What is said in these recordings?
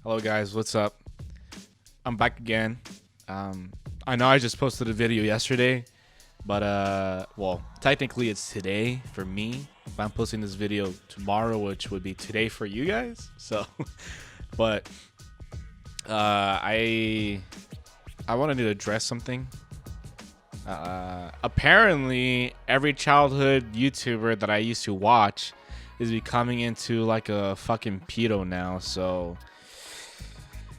Hello guys, what's up? I'm back again. I know I just posted a video yesterday, but well, technically it's today for me. But I'm posting this video tomorrow, which would be today for you guys. So, but I wanted to address something. Apparently, every childhood YouTuber that I used to watch is becoming into like a fucking pedo now. So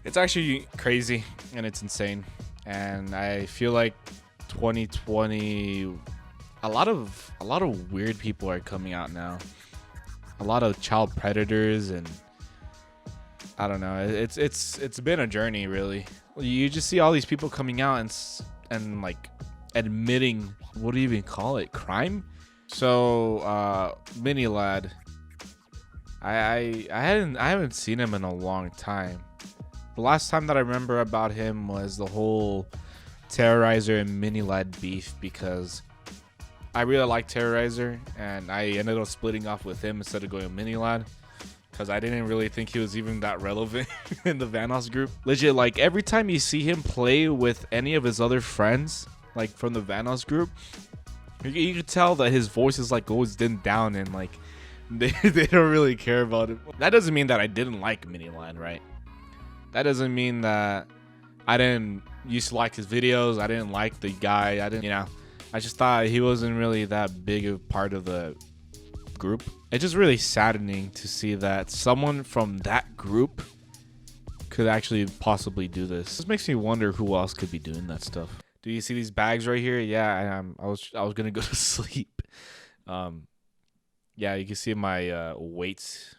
it's actually crazy and it's insane. And I feel like 2020, a lot of weird people are coming out now. A lot of child predators, and I don't know. It's been a journey, really. You just see all these people coming out and like admitting, what do you even call it, crime? So Mini Lad, I haven't seen him in a long time. The last time that I remember about him was the whole Terrorizer and Mini Lad beef, because I really like Terrorizer and I ended up splitting off with him instead of going with Mini Lad, because I didn't really think he was even that relevant in the Vanoss group. Legit, like every time you see him play with any of his other friends, like from the Vanoss group, you can tell that his voice is like always dimmed down, and like they don't really care about it. That doesn't mean that I didn't like Mini Lad, right? That doesn't mean that I didn't used to like his videos. I didn't like the guy. I just thought he wasn't really that big of part of the group. It's just really saddening to see that someone from that group could actually possibly do this. This makes me wonder who else could be doing that stuff. Do you see these bags right here? Yeah, I was gonna go to sleep. Yeah, you can see my weights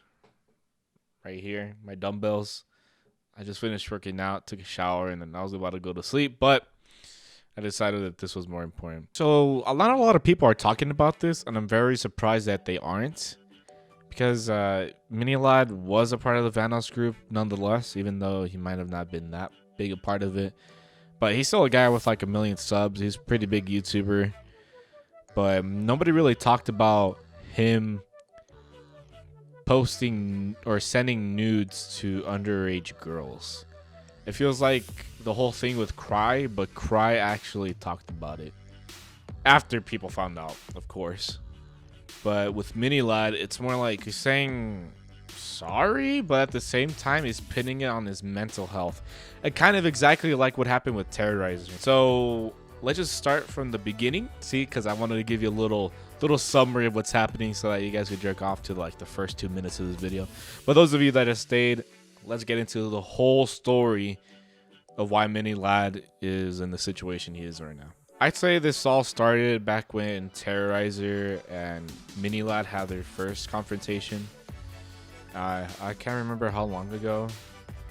right here, my dumbbells. I just finished working out, took a shower, and then I was about to go to sleep, but I decided that this was more important. So a lot of people are talking about this, and I'm very surprised that they aren't, because Mini Lad was a part of the Vanoss group nonetheless, even though he might have not been that big a part of it. But he's still a guy with like 1 million subs. He's a pretty big YouTuber, but nobody really talked about him posting or sending nudes to underage girls. It feels like the whole thing with Cry, but Cry actually talked about it after people found out, of course. But with Mini Lad, it's more like he's saying sorry, but at the same time he's pinning it on his mental health. And kind of exactly like what happened with Terrorizer. So let's just start from the beginning, see, because I wanted to give you a little summary of what's happening so that you guys could jerk off to like the first 2 minutes of this video. But those of you that have stayed, let's get into the whole story of why Mini Lad is in the situation he is right now. I'd say this all started back when Terrorizer and Mini Lad had their first confrontation. I can't remember how long ago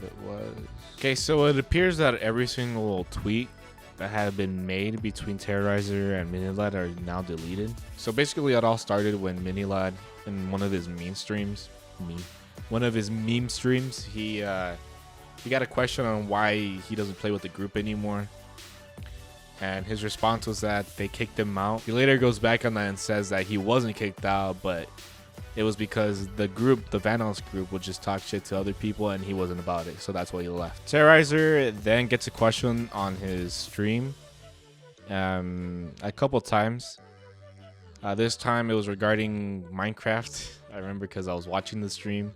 it was. Okay, so it appears that every single tweet that had been made between Terrorizer and Mini Lad are now deleted. So basically it all started when Mini Lad, in one of his meme streams, he got a question on why he doesn't play with the group anymore, and his response was that they kicked him out. He later goes back on that and says that he wasn't kicked out, but it was because the group, the Vanoss group, would just talk shit to other people and he wasn't about it, so that's why he left. Terrorizer then gets a question on his stream a couple times. This time it was regarding Minecraft. I remember because I was watching the stream.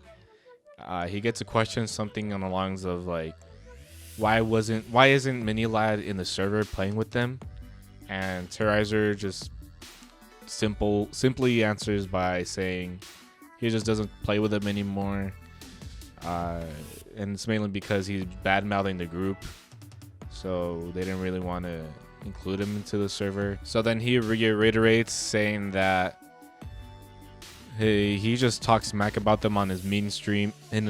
He gets a question, something on the lines of like, why isn't Mini Lad in the server playing with them? And Terrorizer just simply answers by saying he just doesn't play with them anymore, and it's mainly because he's bad mouthing the group, so they didn't really want to include him into the server. So then he reiterates saying that he just talks smack about them on his meme stream, and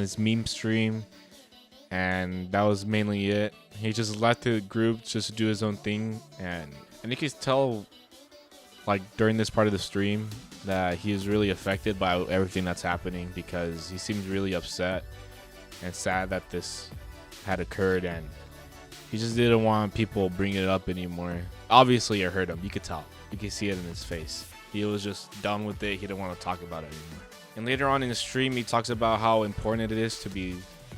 that was mainly it. He just let the group just do his own thing, and you can tell like during this part of the stream that he is really affected by everything that's happening, because he seems really upset and sad that this had occurred, and he just didn't want people bringing it up anymore. Obviously it hurt him, you could tell, you can see it in his face. He was just done with it. He didn't want to talk about it anymore. And later on in the stream, he talks about how important it is to be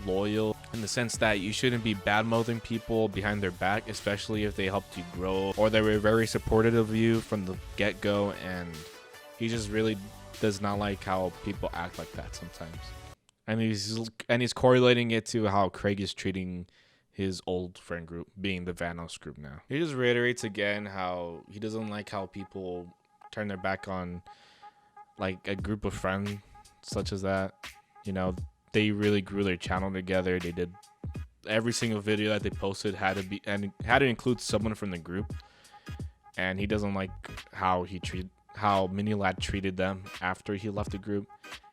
loyal in the sense that you shouldn't be bad-mouthing people behind their back, especially if they helped you grow or they were very supportive of you from the get-go. And he just really does not like how people act like that sometimes. And he's correlating it to how Craig is treating his old friend group, being the Vanoss group now. He just reiterates again how he doesn't like how people turn their back on like a group of friends such as that. You know, they really grew their channel together. They did every single video that they posted had to include someone from the group. And he doesn't like how Minilad treated them after he left the group.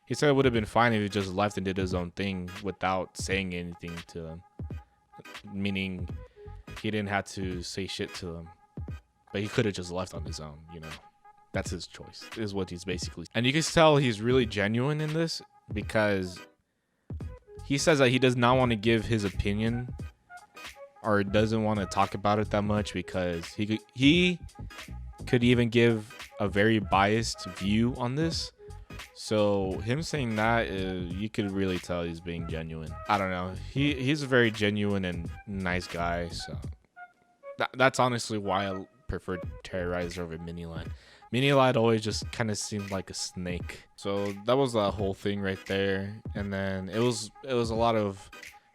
He said it would have been fine if he just left and did his own thing without saying anything to them. Meaning he didn't have to say shit to them. But he could have just left on his own, you know. That's his choice, is what he's basically. And you can tell he's really genuine in this because he says that he does not want to give his opinion or doesn't want to talk about it that much because he could even give a very biased view on this. So him saying that, you could really tell he's being genuine. I don't know. He's a very genuine and nice guy. So that's honestly why I prefer Terrorizer over Minilad. Minilad always just kind of seemed like a snake. So that was the whole thing right there. And then it was a lot of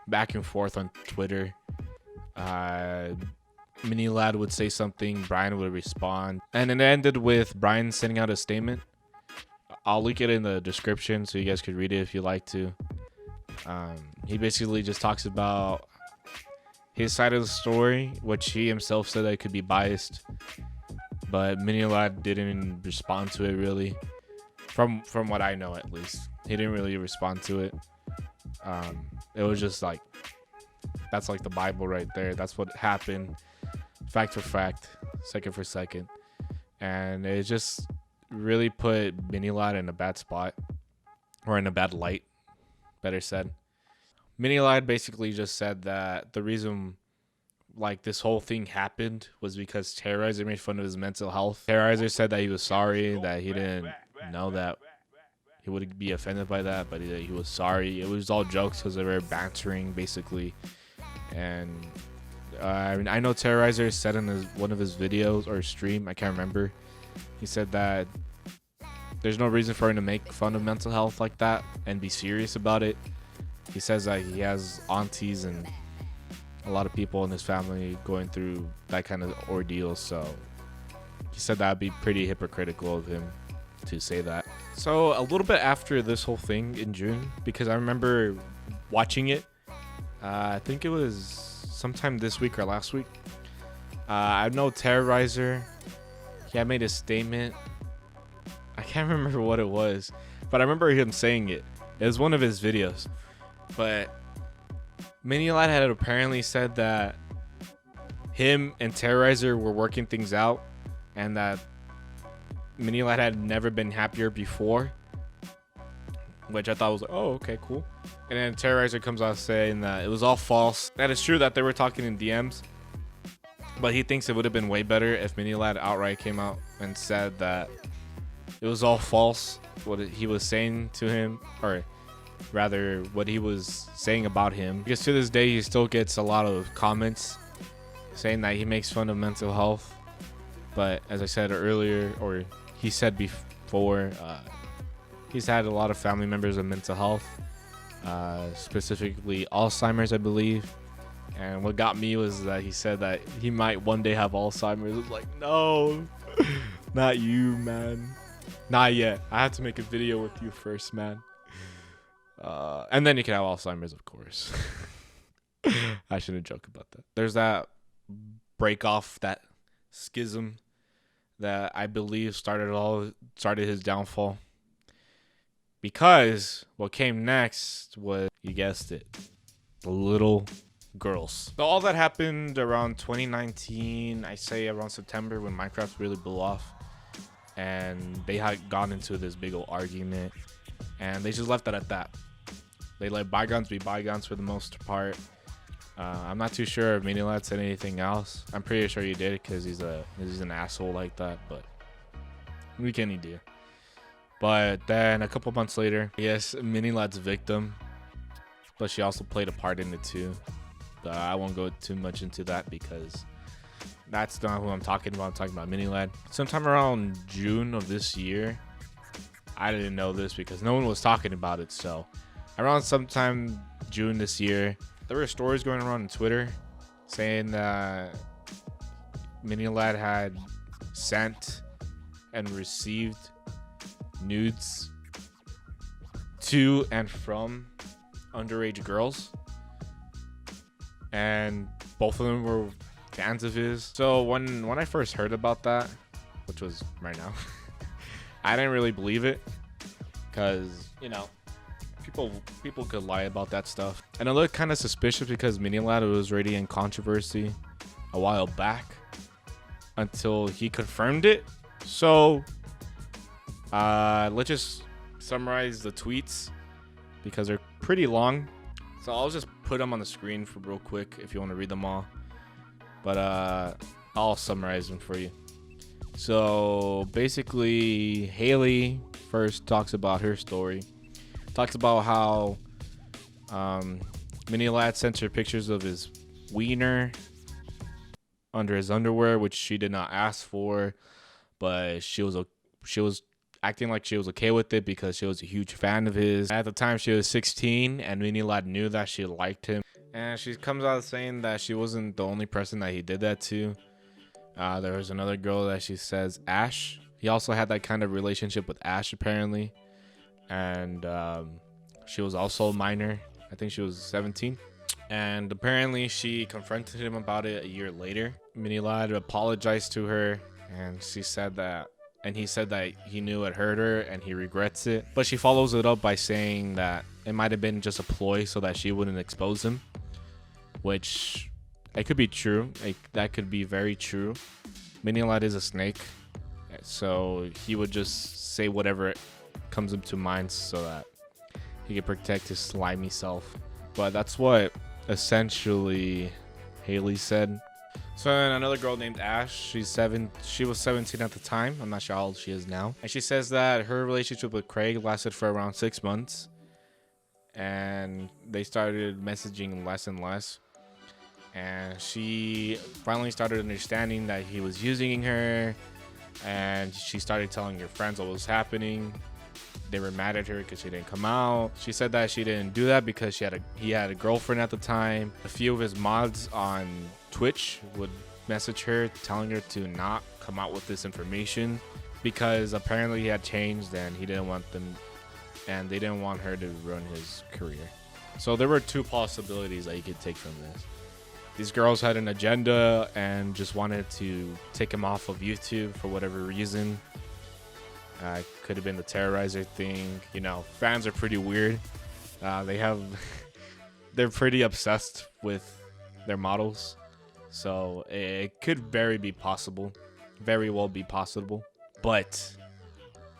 back and forth on Twitter. Minilad would say something, Brian would respond, and it ended with Brian sending out a statement. I'll link it in the description so you guys could read it if you like to. He basically just talks about his side of the story, which he himself said that it could be biased, but Minilad didn't respond to it really. From what I know, at least, he didn't really respond to it. It was just like, that's like the Bible right there. That's what happened, fact for fact, second for second, and it just really put Minilad in a bad spot, or in a bad light, better said. Minilad basically just said that the reason like this whole thing happened was because Terrorizer made fun of his mental health. Terrorizer said that he was sorry, that he didn't know that he would be offended by that, but he was sorry. It was all jokes because they were bantering basically. And I know Terrorizer said in one of his videos or stream, I can't remember, he said that there's no reason for him to make fun of mental health like that and be serious about it. He says that he has aunties and a lot of people in his family going through that kind of ordeal, so he said that'd be pretty hypocritical of him to say that. So a little bit after this whole thing in June, because I remember watching it, I think it was sometime this week or last week. I know Terrorizer, he had made a statement. I can't remember what it was, but I remember him saying it. It was one of his videos. But Minilad had apparently said that him and Terrorizer were working things out and that Minilad had never been happier before, which I thought was like, oh, okay, cool. And then Terrorizer comes out saying that it was all false. That it's true that they were talking in DMs, but he thinks it would have been way better if Minilad outright came out and said that it was all false, what he was saying to him, or rather what he was saying about him. Because to this day he still gets a lot of comments saying that he makes fun of mental health, but as I said earlier, or he said before, he's had a lot of family members with mental health, specifically Alzheimer's, I believe. And what got me was that he said that he might one day have Alzheimer's. I was like, no, not you, man. Not yet. I have to make a video with you first, man. And then you can have Alzheimer's, of course. I shouldn't joke about that. There's that break off, that schism that I believe started his downfall. Because what came next was, you guessed it, the little girls. So all that happened around 2019, I say around September, when Minecraft really blew off. And they had gone into this big old argument, and they just left it at that. They let bygones be bygones for the most part. I'm not too sure if Minilad said anything else. I'm pretty sure he did, because he's an asshole like that, but we can't do. But then a couple months later, yes, Minilad's victim but she also played a part in it too. But I won't go too much into that because that's not who I'm talking about. I'm talking about Minilad. Sometime around June of this year, I didn't know this because no one was talking about it. So around sometime June this year, there were stories going around on Twitter saying that Minilad had sent and received nudes to and from underage girls, and both of them were fans of his. So when I first heard about that, which was right now, I didn't really believe it because, you know, people could lie about that stuff. And it looked kind of suspicious because Minilad was already in controversy a while back until he confirmed it. So let's just summarize the tweets because they're pretty long. So I'll just put them on the screen for real quick if you want to read them all. But I'll summarize them for you. So basically, Haley first talks about her story. Talks about how Minilad sent her pictures of his wiener under his underwear, which she did not ask for, but she was acting like she was okay with it because she was a huge fan of his. At the time, she was 16, and Minilad knew that she liked him. And she comes out saying that she wasn't the only person that he did that to. There was another girl that she says, Ash. He also had that kind of relationship with Ash, apparently. And she was also a minor. I think she was 17. And apparently she confronted him about it a year later. Minilad apologized to her, and she said that, and he said that he knew it hurt her and he regrets it. But she follows it up by saying that it might have been just a ploy so that she wouldn't expose him, which it could be true. That could be very true. Minilad is a snake, so he would just say whatever comes up to mind so that he could protect his slimy self. But that's what essentially Haley said. So then another girl named Ash, she was 17 at the time. I'm not sure how old she is now. And she says that her relationship with Craig lasted for around 6 months, and they started messaging less and less. And she finally started understanding that he was using her, and she started telling her friends what was happening. They were mad at her because she didn't come out. She said that she didn't do that because he had a girlfriend at the time. A few of his mods on Twitch would message her telling her to not come out with this information because apparently he had changed and he didn't want them, and they didn't want her to ruin his career. So there were two possibilities that you could take from this. These girls had an agenda and just wanted to take him off of YouTube for whatever reason. Could have been the terrorizer thing. You know, fans are pretty weird. They're pretty obsessed with their models. So it could very well be possible. But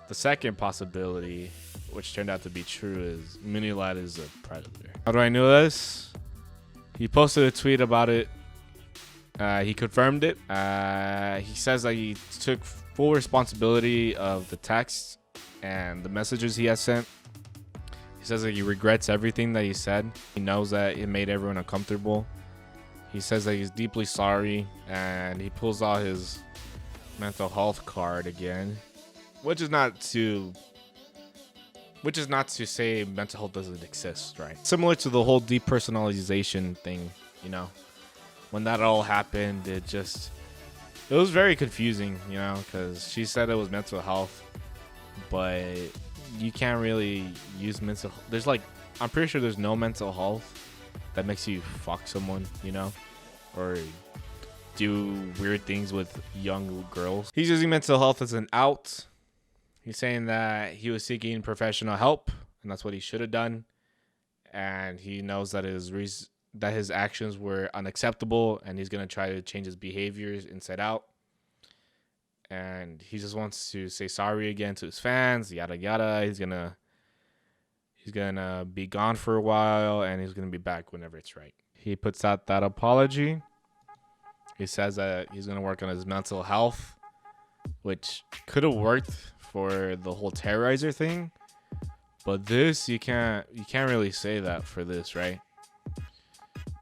the second possibility, which turned out to be true, is Minilad is a predator. How do I know this? He posted a tweet about it. He confirmed it. He says that he took full responsibility of the text and the messages he has sent. He says that he regrets everything that he said. He knows that it made everyone uncomfortable. He says that he's deeply sorry, and he pulls out his mental health card again, which is not to say mental health doesn't exist, right? Similar to the whole depersonalization thing, you know, when that all happened, it was very confusing, you know, because she said it was mental health, but you can't really use mental. I'm pretty sure there's no mental health that makes you fuck someone, you know, or do weird things with young girls. He's using mental health as an out. He's saying that he was seeking professional help, and that's what he should have done. And he knows that his actions were unacceptable, and he's gonna try to change his behaviors inside out. And he just wants to say sorry again to his fans, yada yada. He's gonna be gone for a while, and he's gonna be back whenever it's right. He puts out that apology. He says that he's gonna work on his mental health, which could have worked for the whole terrorizer thing, But this, you can't really say that for this, right?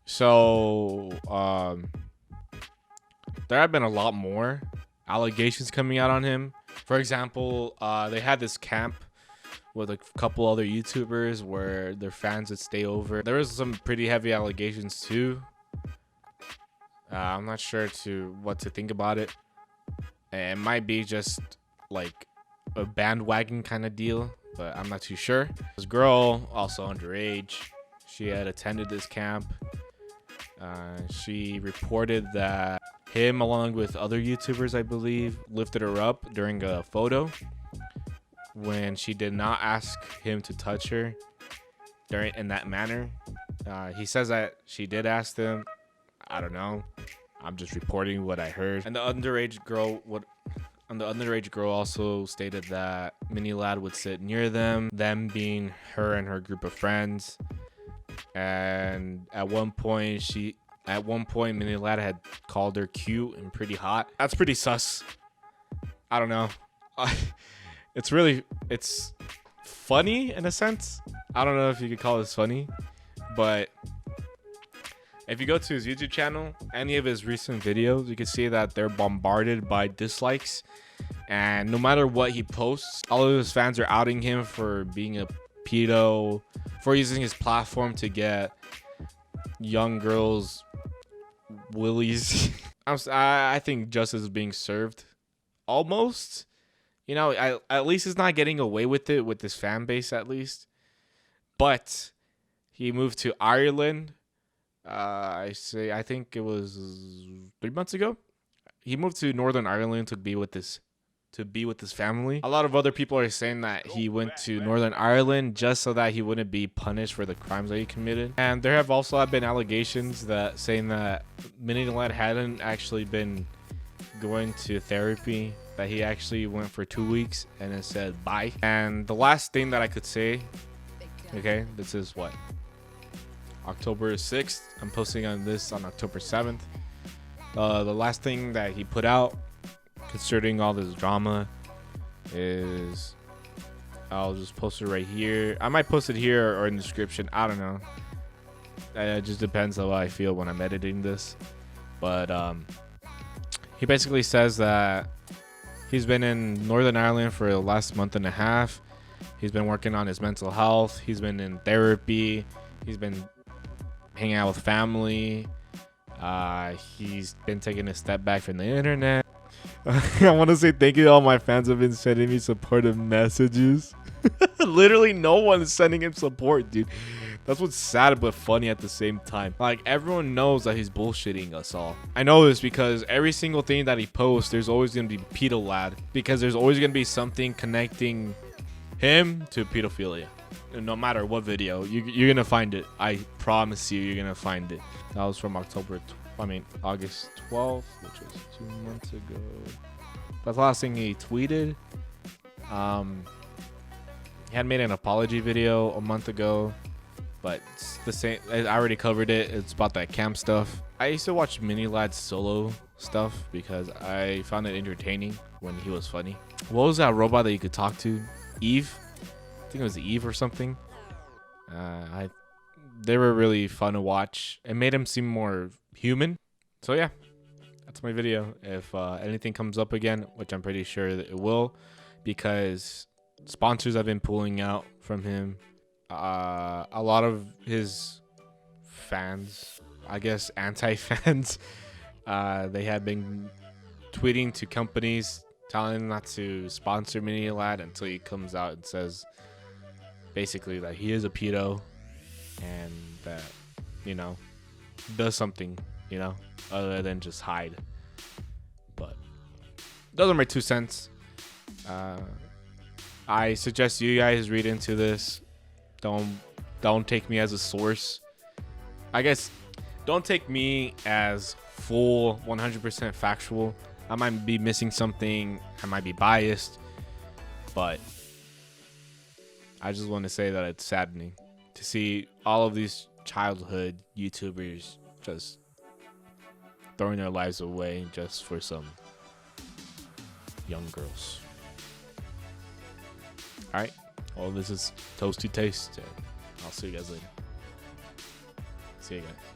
So there have been a lot more allegations coming out on him. For example, they had this camp with a couple other YouTubers where their fans would stay over. There was some pretty heavy allegations too. I'm not sure what to think about it. It might be just like a bandwagon kind of deal, but I'm not too sure. This girl, also underage, she had attended this camp. She reported that him, along with other YouTubers, I believe, lifted her up during a photo when she did not ask him to touch her in that manner. He says that she did ask them. I don't know. I'm just reporting what I heard. And the underage girl also stated that Mini Ladd would sit near them being her and her group of friends. And at one point Mini Ladd had called her cute and pretty hot. That's pretty sus. I don't know. It's funny in a sense. I don't know if you could call this funny, but if you go to his YouTube channel, any of his recent videos, you can see that they're bombarded by dislikes. And no matter what he posts, all of his fans are outing him for being a pedo, for using his platform to get young girls willies. I think justice is being served. Almost. You know, at least he's not getting away with it with his fan base, at least. But he moved to Ireland. I think it was 3 months ago. He moved to Northern Ireland to be with his family. A lot of other people are saying that he went to Northern Ireland just so that he wouldn't be punished for the crimes that he committed. And there have also been allegations saying that Mini Ladd hadn't actually been going to therapy, that he actually went for 2 weeks and it said bye. And the last thing that I could say, okay, this is what? October 6th. I'm posting on this on October 7th. The last thing that he put out concerning all this drama is, I'll just post it right here. I might post it here or in the description. I don't know. It just depends on how I feel when I'm editing this. But he basically says that he's been in Northern Ireland for the last month and a half. He's been working on his mental health. He's been in therapy. He's been hanging out with family. He's been taking a step back from the internet. I want to say thank you to all my fans who have been sending me supportive messages. Literally no one is sending him support, dude. That's what's sad but funny at the same time. Like, everyone knows that he's bullshitting us all. I know this because every single thing that he posts, there's always going to be Pedo Ladd, because there's always going to be something connecting him to pedophilia. No matter what video, you're going to find it. I promise you're going to find it. That was from August 12th, which was 2 months ago. That's the last thing he tweeted. He had made an apology video a month ago, but it's the same. I already covered it. It's about that camp stuff. I used to watch Mini Ladd's solo stuff because I found it entertaining when he was funny. What was that robot that you could talk to? Eve? I think it was Eve or something. They were really fun to watch. It made him seem more human. So yeah, that's my video. If anything comes up again, which I'm pretty sure that it will, because sponsors have been pulling out from him. A lot of his fans, I guess anti-fans, they have been tweeting to companies telling them not to sponsor Mini Ladd until he comes out and says basically that he is a pedo and that, you know, does something, you know, other than just hide. But those are my 2 cents. I suggest you guys read into this. Don't take me as a source. I guess don't take me as full 100% factual. I might be missing something. I might be biased. But I just want to say that it's saddening to see all of these childhood YouTubers just throwing their lives away just for some young girls. All right. Well, this is Toasty Taste. I'll see you guys later. See you guys.